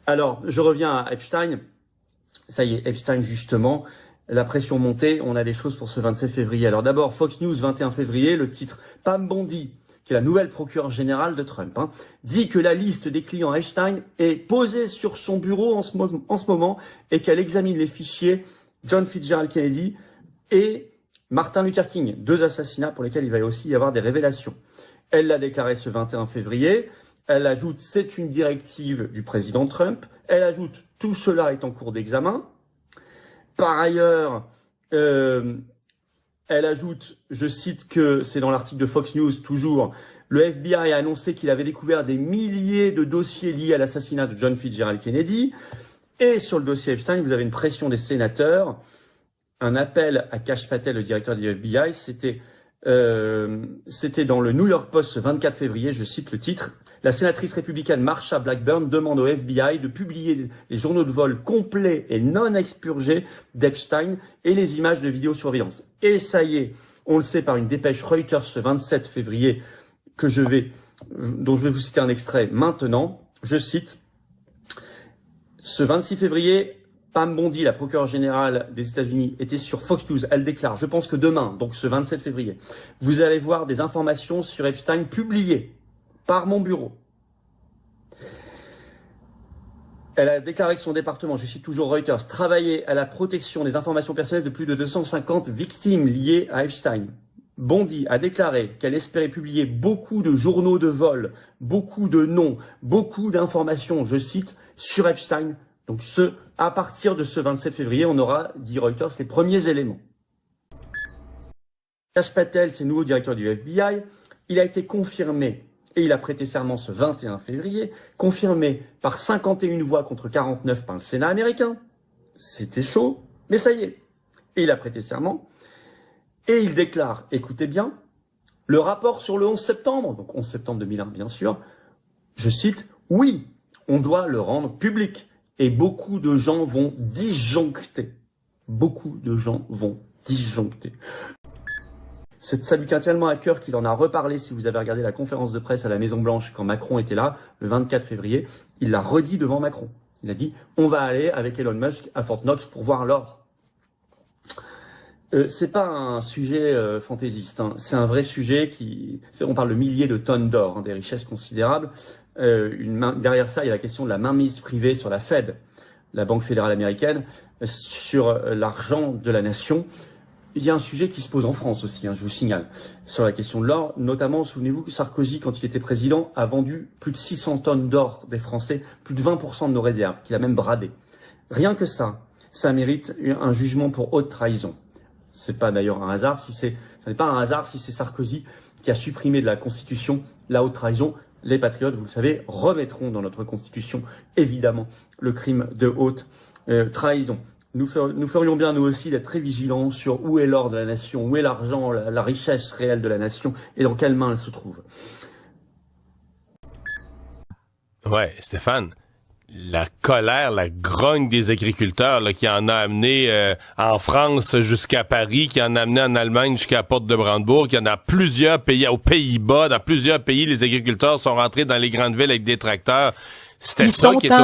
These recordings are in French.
Alors, je reviens à Epstein. Ça y est, Epstein, justement, la pression montée, on a des choses pour ce 27 février. Alors d'abord, Fox News, 21 février, le titre « Pam Bondi », qui est la nouvelle procureure générale de Trump, dit que la liste des clients Epstein est posée sur son bureau en ce moment et qu'elle examine les fichiers John Fitzgerald Kennedy et Martin Luther King, 2 assassinats pour lesquels il va aussi y avoir des révélations. Elle l'a déclaré ce 21 février. Elle ajoute « c'est une directive du président Trump ». Elle ajoute « tout cela est en cours d'examen ». Par ailleurs, elle ajoute, je cite que c'est dans l'article de Fox News toujours, le FBI a annoncé qu'il avait découvert des milliers de dossiers liés à l'assassinat de John Fitzgerald Kennedy. Et sur le dossier Epstein, vous avez une pression des sénateurs, un appel à Kash Patel, le directeur du FBI. C'était dans le New York Post ce 24 février, je cite le titre. La sénatrice républicaine Marsha Blackburn demande au FBI de publier les journaux de vol complets et non expurgés d'Epstein et les images de vidéosurveillance. Et ça y est, on le sait par une dépêche Reuters ce 27 février dont je vais vous citer un extrait maintenant. Je cite, ce 26 février, Pam Bondi, la procureure générale des États-Unis, était sur Fox News. Elle déclare, je pense que demain, donc ce 27 février, vous allez voir des informations sur Epstein publiées par mon bureau. Elle a déclaré que son département, je cite toujours Reuters, travaillait à la protection des informations personnelles de plus de 250 victimes liées à Epstein. Bondi a déclaré qu'elle espérait publier beaucoup de journaux de vol, beaucoup de noms, beaucoup d'informations, je cite, sur Epstein. Donc à partir de ce 27 février, on aura, dit Reuters, les premiers éléments. Kash Patel, c'est le nouveau directeur du FBI, il a été confirmé, et il a prêté serment ce 21 février, confirmé par 51 voix contre 49 par le Sénat américain. C'était chaud, mais ça y est. Et il a prêté serment, et il déclare, écoutez bien, le rapport sur le 11 septembre, donc 11 septembre 2001 bien sûr, je cite, oui, on doit le rendre public. Et beaucoup de gens vont disjoncter. Beaucoup de gens vont disjoncter. Ça lui tient tellement à cœur qu'il en a reparlé, si vous avez regardé la conférence de presse à la Maison-Blanche quand Macron était là, le 24 février, il l'a redit devant Macron. Il a dit, on va aller avec Elon Musk à Fort Knox pour voir l'or. C'est pas un sujet fantaisiste, c'est un vrai sujet on parle de milliers de tonnes d'or, des richesses considérables. Derrière ça, il y a la question de la mainmise privée sur la Fed, la Banque fédérale américaine, sur l'argent de la nation. Il y a un sujet qui se pose en France aussi, je vous signale, sur la question de l'or. Notamment, souvenez-vous que Sarkozy, quand il était président, a vendu plus de 600 tonnes d'or des Français, plus de 20% de nos réserves, qu'il a même bradé. Rien que ça mérite un jugement pour haute trahison. C'est pas d'ailleurs un hasard ça n'est pas un hasard si c'est Sarkozy qui a supprimé de la Constitution la haute trahison. Les patriotes, vous le savez, remettront dans notre Constitution, évidemment, le crime de haute trahison. Nous ferions bien, nous aussi, d'être très vigilants sur où est l'or de la nation, où est l'argent, la richesse réelle de la nation, et dans quelles mains elle se trouve. Ouais, Stéphane, la colère, la grogne des agriculteurs là, qui en a amené en France jusqu'à Paris, qui en a amené en Allemagne jusqu'à la porte de Brandebourg, qui en a plusieurs pays, aux Pays-Bas, dans plusieurs pays, les agriculteurs sont rentrés dans les grandes villes avec des tracteurs. C'était ça qui était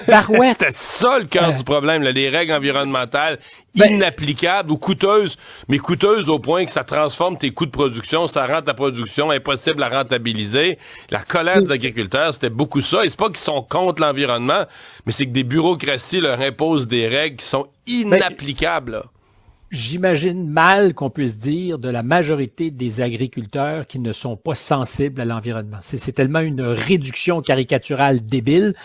C'était ça le cœur du problème, là, les règles environnementales inapplicables ou coûteuses, mais coûteuses au point que ça transforme tes coûts de production, ça rend ta production impossible à rentabiliser. La colère des agriculteurs, c'était beaucoup ça. Et c'est pas qu'ils sont contre l'environnement, mais c'est que des bureaucraties leur imposent des règles qui sont inapplicables. Là. J'imagine mal qu'on puisse dire de la majorité des agriculteurs qui ne sont pas sensibles à l'environnement. C'est tellement une réduction caricaturale débile.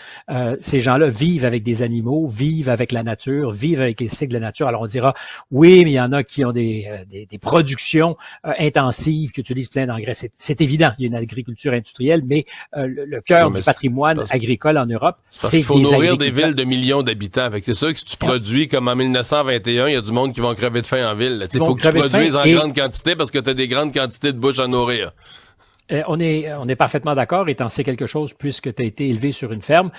Ces gens-là vivent avec des animaux, vivent avec la nature, vivent avec les cycles de la nature. Alors on dira, oui, mais il y en a qui ont des productions intensives, qui utilisent plein d'engrais. C'est évident, il y a une agriculture industrielle, mais le cœur du patrimoine agricole en Europe, c'est des agriculteurs. Il faut nourrir des villes de millions d'habitants. Fait que c'est sûr que si tu produis comme en 1921, il y a du monde qui vont crever de faim en ville. Il faut que tu produises en grande quantité parce que tu as des grandes quantités de bouches à nourrir. On est parfaitement d'accord et t'en sais quelque chose puisque tu as été élevé sur une ferme.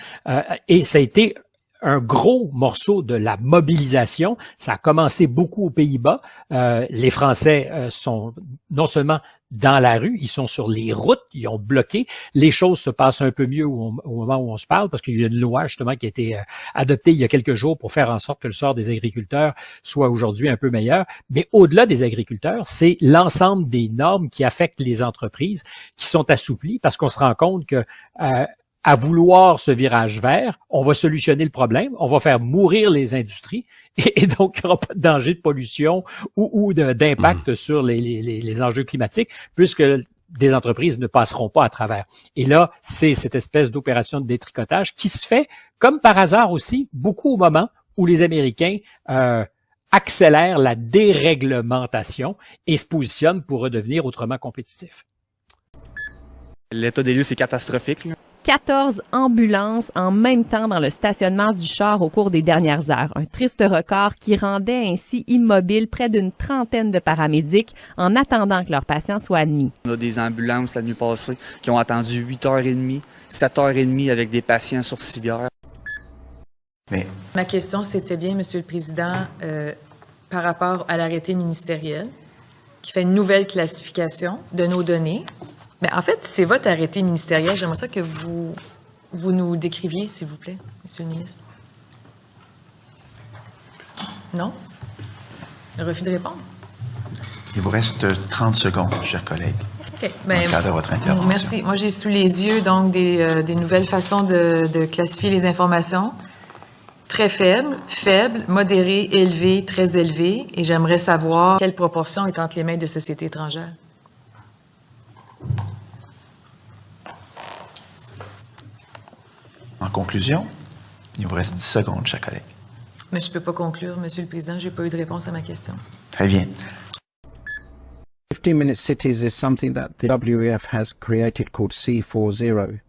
Et ça a été un gros morceau de la mobilisation. Ça a commencé beaucoup aux Pays-Bas. Les Français sont non seulement dans la rue, ils sont sur les routes, ils ont bloqué. Les choses se passent un peu mieux au moment où on se parle, parce qu'il y a une loi justement qui a été adoptée il y a quelques jours pour faire en sorte que le sort des agriculteurs soit aujourd'hui un peu meilleur. Mais au-delà des agriculteurs, c'est l'ensemble des normes qui affectent les entreprises qui sont assouplies, parce qu'on se rend compte que à vouloir ce virage vert, on va solutionner le problème, on va faire mourir les industries et donc il n'y aura pas de danger de pollution ou d'impact sur les enjeux climatiques, puisque des entreprises ne passeront pas à travers. Et là, c'est cette espèce d'opération de détricotage qui se fait, comme par hasard aussi, beaucoup au moment où les Américains accélèrent la déréglementation et se positionnent pour redevenir autrement compétitifs. L'état des lieux, c'est catastrophique, là. 14 ambulances en même temps dans le stationnement du char au cours des dernières heures. Un triste record qui rendait ainsi immobile près d'une trentaine de paramédics en attendant que leurs patients soient admis. On a des ambulances la nuit passée qui ont attendu 8h30, 7h30 avec des patients sur civière. Mais... Ma question, c'était bien, Monsieur le Président, par rapport à l'arrêté ministériel qui fait une nouvelle classification de nos données. Mais en fait, c'est votre arrêté ministériel. J'aimerais ça que vous nous décriviez, s'il vous plaît, Monsieur le ministre. Non? Le refus de répondre? Il vous reste 30 secondes, chers collègues. OK. Dans le cadre de votre intervention. Merci. Moi, j'ai sous les yeux, donc, des nouvelles façons de classifier les informations. Très faible, modéré, élevé, très élevé. Et j'aimerais savoir quelle proportion est entre les mains de sociétés étrangères. En conclusion, il vous reste 10 secondes, chers collègues. Mais je ne peux pas conclure, Monsieur le Président. Je n'ai pas eu de réponse à ma question. Très bien. 15-minute cities is something that the WEF has created called C40,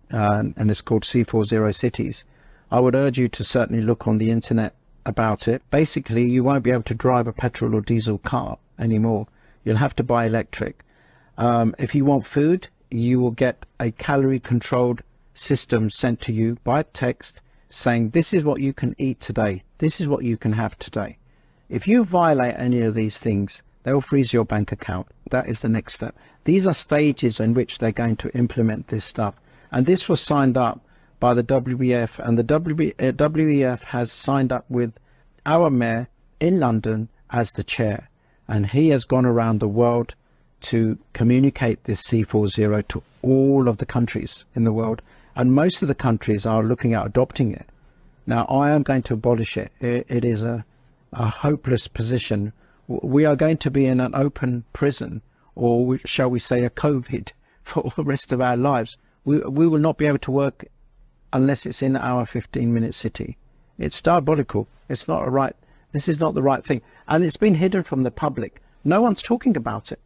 and it's called C40 cities. I would urge you to certainly look on the internet about it. Basically, you won't be able to drive a petrol or diesel car anymore. You'll have to buy electric. If you want food, you will get a calorie-controlled system sent to you by text saying this is what you can eat today, this is what you can have today. If you violate any of these things, they'll freeze your bank account. That is the next step. These are stages in which they're going to implement this stuff, and this was signed up by the WEF, and the WEF has signed up with our mayor in London as the chair, and he has gone around the world to communicate this C40 to all of the countries in the world. And most of the countries are looking at adopting it. Now, I am going to abolish it. It is a hopeless position. We are going to be in an open prison, or shall we say a COVID, for the rest of our lives. We will not be able to work unless it's in our 15-minute city. It's diabolical. It's not right. This is not the right thing. And it's been hidden from the public. No one's talking about it.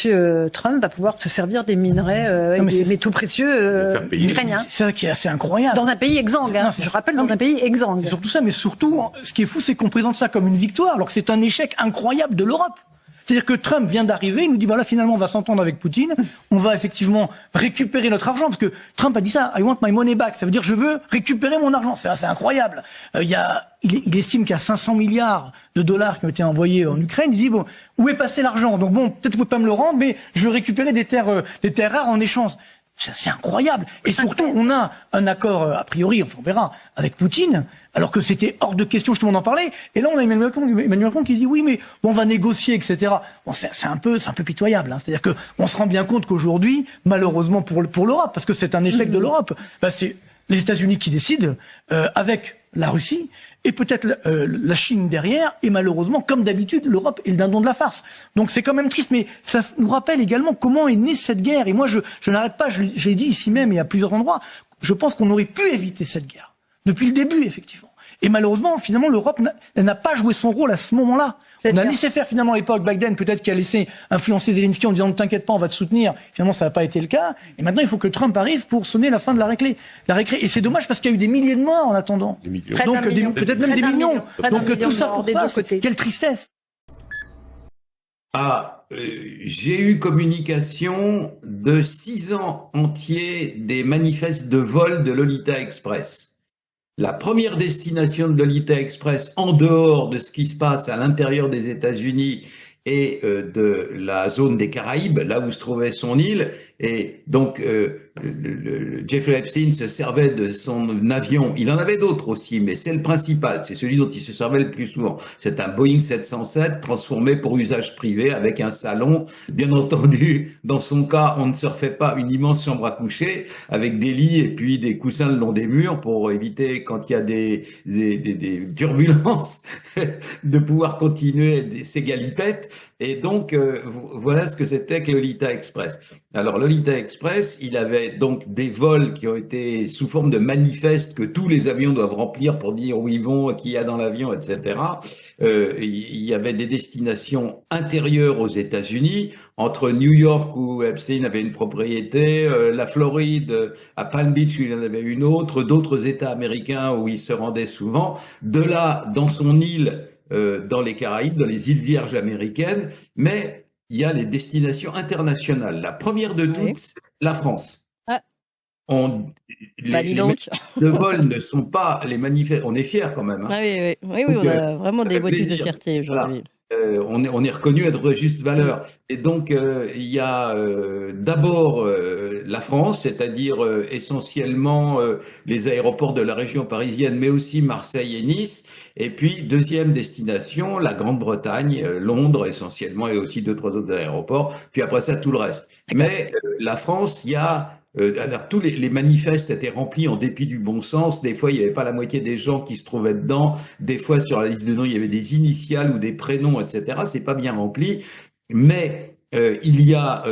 Monsieur Trump va pouvoir se servir des minerais et des métaux précieux ukrainiens. C'est ça qui est assez incroyable. Dans un pays exsangue, hein. Je rappelle, dans un pays exsangue. Surtout ça, mais surtout, ce qui est fou, c'est qu'on présente ça comme une victoire, alors que c'est un échec incroyable de l'Europe. C'est-à-dire que Trump vient d'arriver, il nous dit voilà, finalement on va s'entendre avec Poutine, on va effectivement récupérer notre argent, parce que Trump a dit ça, I want my money back, ça veut dire je veux récupérer mon argent, c'est assez incroyable. Il estime qu'il y a 500 milliards de dollars qui ont été envoyés en Ukraine, il dit bon, où est passé l'argent? Donc bon, peut-être vous pouvez pas me le rendre, mais je veux récupérer des terres rares en échange. C'est incroyable. Et surtout, on a un accord, a priori, enfin, on verra, avec Poutine, alors que c'était hors de question justement d'en parler. Et là, on a Emmanuel Macron qui dit oui, mais bon, on va négocier, etc. Bon, c'est un peu pitoyable. Hein. C'est-à-dire que on se rend bien compte qu'aujourd'hui, malheureusement pour l'Europe, parce que c'est un échec de l'Europe, c'est les États-Unis qui décident avec la Russie et peut-être la Chine derrière, et malheureusement, comme d'habitude, l'Europe est le dindon de la farce. Donc c'est quand même triste, mais ça nous rappelle également comment est née cette guerre. Et moi, je n'arrête pas, je l'ai dit ici même et à plusieurs endroits, je pense qu'on aurait pu éviter cette guerre, depuis le début, effectivement. Et malheureusement, finalement, l'Europe n'a pas joué son rôle à ce moment-là. On a laissé faire finalement à l'époque Biden, peut-être qui a laissé influencer Zelensky en disant ne t'inquiète pas, on va te soutenir. Finalement, ça n'a pas été le cas. Et maintenant, il faut que Trump arrive pour sonner la fin de la récré. Et c'est dommage parce qu'il y a eu des milliers de morts en attendant. Donc peut-être même des millions. Donc tout ça pour ça, quelle tristesse. J'ai eu communication de 6 ans entiers des manifestes de vol de Lolita Express. La première destination de Lolita Express, en dehors de ce qui se passe à l'intérieur des États-Unis et de la zone des Caraïbes, là où se trouvait son île, et donc Jeffrey Epstein se servait de son avion. Il en avait d'autres aussi, mais c'est le principal, c'est celui dont il se servait le plus souvent. C'est un Boeing 707 transformé pour usage privé avec un salon. Bien entendu, dans son cas, on ne se refait pas une immense chambre à coucher avec des lits et puis des coussins le long des murs pour éviter, quand il y a des turbulences, de pouvoir continuer ses galipettes. Et donc, voilà ce que c'était que Lolita Express. Alors, Lolita Express, il avait donc des vols qui ont été sous forme de manifestes que tous les avions doivent remplir pour dire où ils vont, qui y a dans l'avion, etc. Il y avait des destinations intérieures aux États-Unis, entre New York où Epstein avait une propriété, la Floride, à Palm Beach où il en avait une autre, d'autres États américains où il se rendait souvent. De là, dans son île, dans les Caraïbes, dans les îles Vierges américaines, mais il y a les destinations internationales. La première de toutes, c'est la France. Les de vol ne sont pas les manifestes. On est fiers quand même. Hein. Oui, on a vraiment des motifs de fierté aujourd'hui. Voilà. On est reconnu être de juste valeur. Et donc, il y a d'abord la France, c'est-à-dire essentiellement les aéroports de la région parisienne, mais aussi Marseille et Nice. Et puis, deuxième destination, la Grande-Bretagne, Londres essentiellement, et aussi 2-3 autres aéroports. Puis après ça, tout le reste. Mais la France, il y a... alors tous les manifestes étaient remplis en dépit du bon sens. Des fois, il n'y avait pas la moitié des gens qui se trouvaient dedans. Des fois, sur la liste de noms, il y avait des initiales ou des prénoms, etc. C'est pas bien rempli. Mais il y a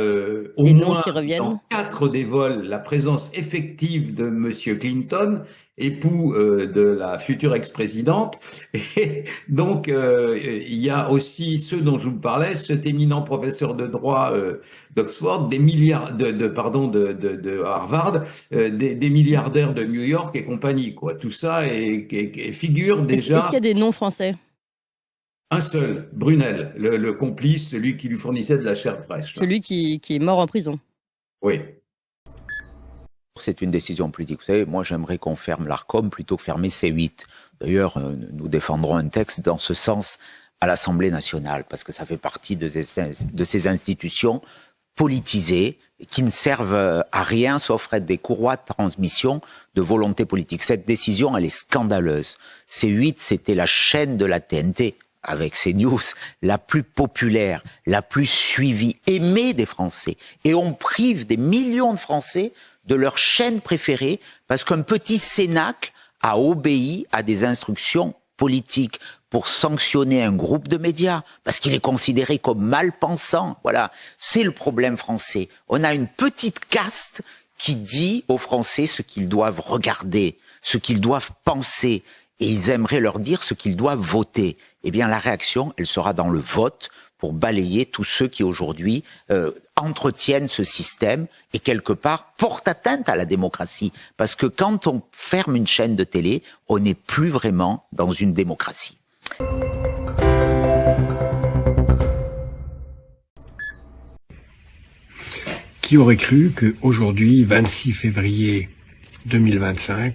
au moins dans 4 des vols la présence effective de Monsieur Clinton, époux de la future ex-présidente. Et donc, il y a aussi ceux dont je vous parlais, cet éminent professeur de droit d'Oxford, des milliards de Harvard, des milliardaires de New York et compagnie, quoi. Tout ça figure déjà. Est-ce qu'il y a des noms français? Un seul, Brunel, le complice, celui qui lui fournissait de la chair fraîche. Celui qui est mort en prison. Oui. C'est une décision politique. Vous savez, moi j'aimerais qu'on ferme l'Arcom plutôt que fermer C8. D'ailleurs, nous défendrons un texte dans ce sens à l'Assemblée nationale, parce que ça fait partie de ces institutions politisées qui ne servent à rien sauf être des courroies de transmission de volonté politique. Cette décision, elle est scandaleuse. C8, c'était la chaîne de la TNT, avec CNews, la plus populaire, la plus suivie, aimée des Français. Et on prive des millions de Français de leur chaîne préférée parce qu'un petit cénacle a obéi à des instructions politiques pour sanctionner un groupe de médias, parce qu'il est considéré comme mal pensant. Voilà, c'est le problème français. On a une petite caste qui dit aux Français ce qu'ils doivent regarder, ce qu'ils doivent penser, et ils aimeraient leur dire ce qu'ils doivent voter. Eh bien, la réaction, elle sera dans le vote pour balayer tous ceux qui aujourd'hui entretiennent ce système et quelque part portent atteinte à la démocratie. Parce que quand on ferme une chaîne de télé, on n'est plus vraiment dans une démocratie. Qui aurait cru qu'aujourd'hui, 26 février 2025,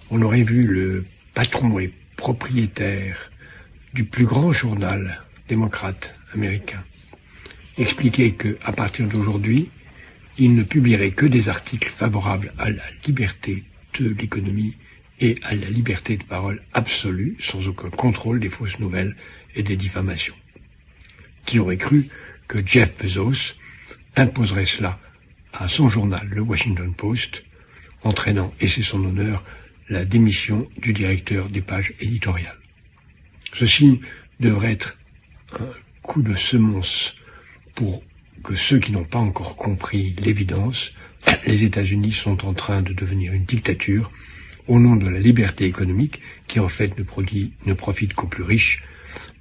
on aurait vu le patron et propriétaire du plus grand journal démocrate américain expliquer qu'à partir d'aujourd'hui, il ne publierait que des articles favorables à la liberté de l'économie et à la liberté de parole absolue, sans aucun contrôle des fausses nouvelles et des diffamations. Qui aurait cru que Jeff Bezos imposerait cela à son journal, le Washington Post, entraînant, et c'est son honneur, la démission du directeur des pages éditoriales. Ceci devrait être un coup de semonce pour que ceux qui n'ont pas encore compris l'évidence, les États-Unis sont en train de devenir une dictature au nom de la liberté économique qui en fait ne profite qu'aux plus riches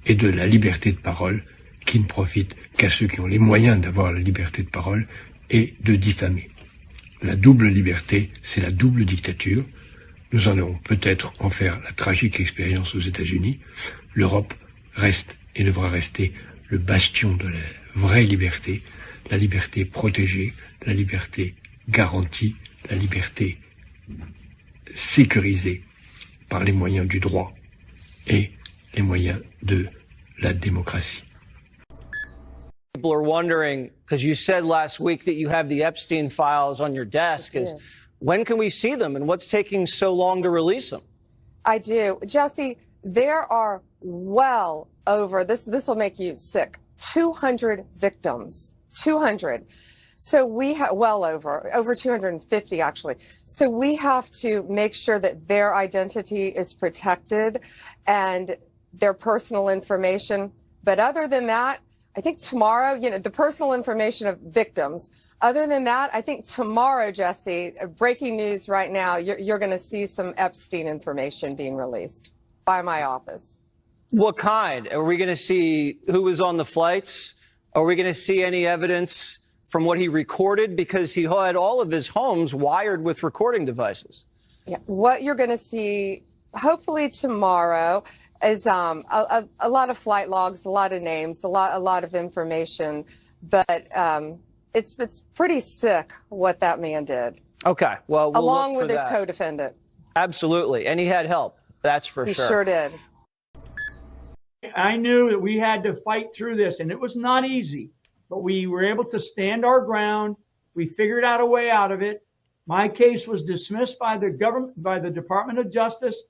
et de la liberté de parole qui ne profite qu'à ceux qui ont les moyens d'avoir la liberté de parole et de diffamer. La double liberté, c'est la double dictature. Nous en allons peut-être en faire la tragique expérience aux États-Unis. L'Europe reste et devra rester le bastion de la vraie liberté, la liberté protégée, la liberté garantie, la liberté sécurisée par les moyens du droit et les moyens de la démocratie. People are wondering, because you said last week that you have the Epstein files on your desk, is when can we see them and what's taking so long to release them? I do. Jesse, there are well over, this will make you sick, 200 victims. 200. So we have, well over 250 actually. So we have to make sure that their identity is protected and their personal information. But other than that, I think tomorrow, the personal information of victims. Other than that, I think tomorrow, Jesse, breaking news right now, you're going to see some Epstein information being released by my office. What kind? Are we going to see who was on the flights? Are we going to see any evidence from what he recorded? Because he had all of his homes wired with recording devices. Yeah, what you're going to see, hopefully tomorrow, is a lot of flight logs, a lot of names, a lot of information, but it's pretty sick what that man did. Okay, well, we'll along look for with his that. co-defendant. Absolutely, and he had help. That's for He sure. sure did. I knew that we had to fight through this, and it was not easy, but we were able to stand our ground. We figured out a way out of it. My case was dismissed by the government, by the Department of Justice.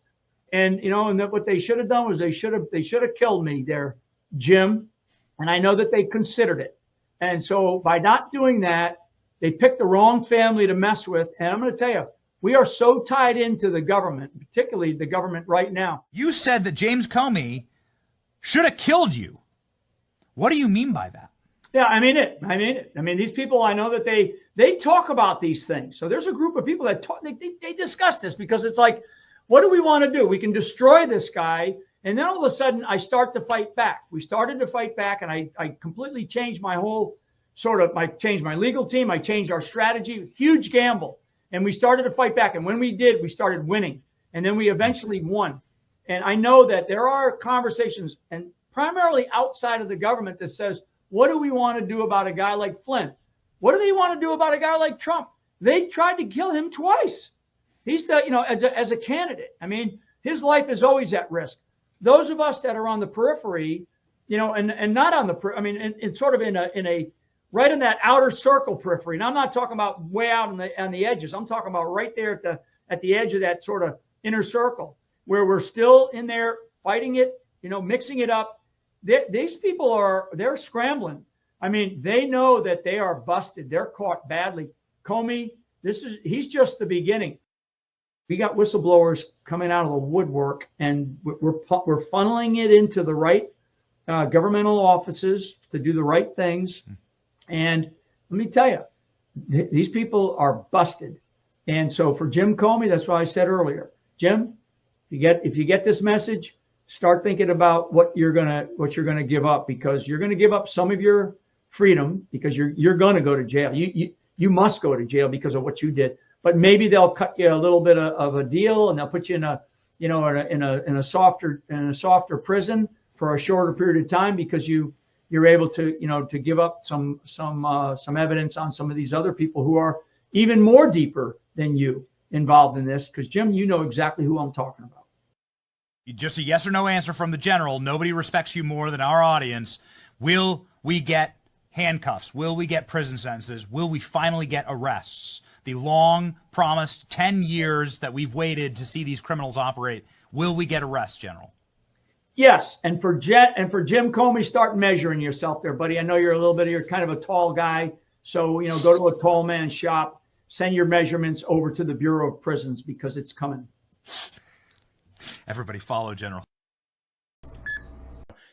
And, and that what they should have done was they should have killed me there, Jim. And I know that they considered it. And so by not doing that, they picked the wrong family to mess with. And I'm going to tell you, we are so tied into the government, particularly the government right now. You said that James Comey should have killed you. What do you mean by that? Yeah, I mean it. I mean, these people, I know that they talk about these things. So there's a group of people that talk, they discuss this because it's like, what do we want to do? We can destroy this guy. And then all of a sudden I start to fight back. We started to fight back, and I completely changed my whole I changed my legal team. I changed our strategy, huge gamble. And we started to fight back. And when we did, we started winning. And then we eventually won. And I know that there are conversations, and primarily outside of the government, that says, what do we want to do about a guy like Flynn? What do they want to do about a guy like Trump? They tried to kill him twice. He's as a candidate. I mean, his life is always at risk. Those of us that are on the periphery, and not on the, it's sort of in a right in that outer circle periphery. And I'm not talking about way out on the edges. I'm talking about right there at the edge of that sort of inner circle where we're still in there fighting it, mixing it up. These people they're scrambling. I mean, they know that they are busted. They're caught badly. Comey, he's just the beginning. We got whistleblowers coming out of the woodwork, and we're funneling it into the right governmental offices to do the right things. And let me tell you, these people are busted. And so for Jim Comey, that's what I said earlier. Jim, if you get this message, start thinking about what you're gonna give up, because you're gonna give up some of your freedom because you're gonna go to jail. You must go to jail because of what you did. But maybe they'll cut you a little bit of a deal, and they'll put you in a softer prison for a shorter period of time because you're able to give up some evidence on some of these other people who are even more deeper than you involved in this. Because Jim, you know exactly who I'm talking about. Just a yes or no answer from the general. Nobody respects you more than our audience. Will we get handcuffs? Will we get prison sentences? Will we finally get arrests? The long promised 10 years that we've waited to see these criminals operate. Will we get arrests, General? Yes, and for Jim Comey, start measuring yourself there, buddy. I know you're kind of a tall guy, so go to a tall man's shop, send your measurements over to the Bureau of Prisons because it's coming. Everybody follow General.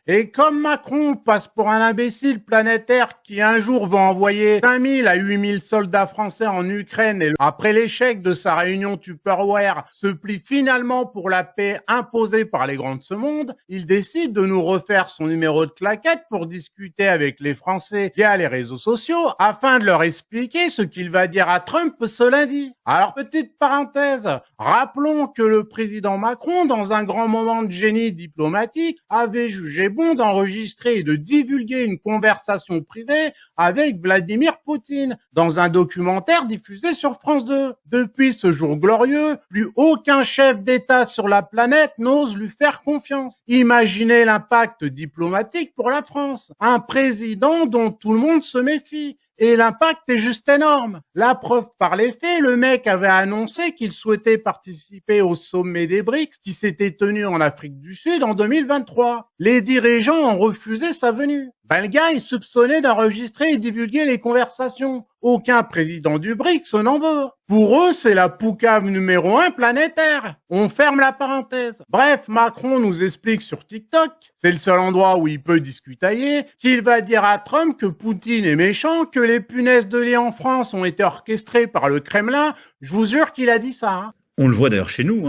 Et comme Macron passe pour un imbécile planétaire qui un jour va envoyer 5000 à 8000 soldats français en Ukraine et après l'échec de sa réunion Tupperware se plie finalement pour la paix imposée par les grands de ce monde, il décide de nous refaire son numéro de claquette pour discuter avec les Français via les réseaux sociaux afin de leur expliquer ce qu'il va dire à Trump ce lundi. Alors petite parenthèse, rappelons que le président Macron, dans un grand moment de génie diplomatique, avait jugé bon d'enregistrer et de divulguer une conversation privée avec Vladimir Poutine dans un documentaire diffusé sur France 2. Depuis ce jour glorieux, plus aucun chef d'État sur la planète n'ose lui faire confiance. Imaginez l'impact diplomatique pour la France. Un président dont tout le monde se méfie. Et l'impact est juste énorme. La preuve par les faits, le mec avait annoncé qu'il souhaitait participer au sommet des BRICS qui s'était tenu en Afrique du Sud en 2023. Les dirigeants ont refusé sa venue. Le gars est soupçonné d'enregistrer et divulguer les conversations. Aucun président du BRICS n'en veut. Pour eux, c'est la poucave numéro 1 planétaire. On ferme la parenthèse. Bref, Macron nous explique sur TikTok, c'est le seul endroit où il peut discutailler, qu'il va dire à Trump que Poutine est méchant, que les punaises de lit en France ont été orchestrées par le Kremlin. Je vous jure qu'il a dit ça. Hein. On le voit d'ailleurs chez nous,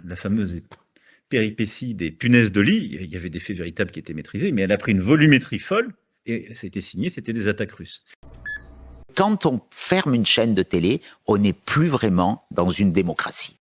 la fameuse péripétie des punaises de lit. Il y avait des faits véritables qui étaient maîtrisés, mais elle a pris une volumétrie folle et ça a été signé, c'était des attaques russes. Quand on ferme une chaîne de télé, on n'est plus vraiment dans une démocratie.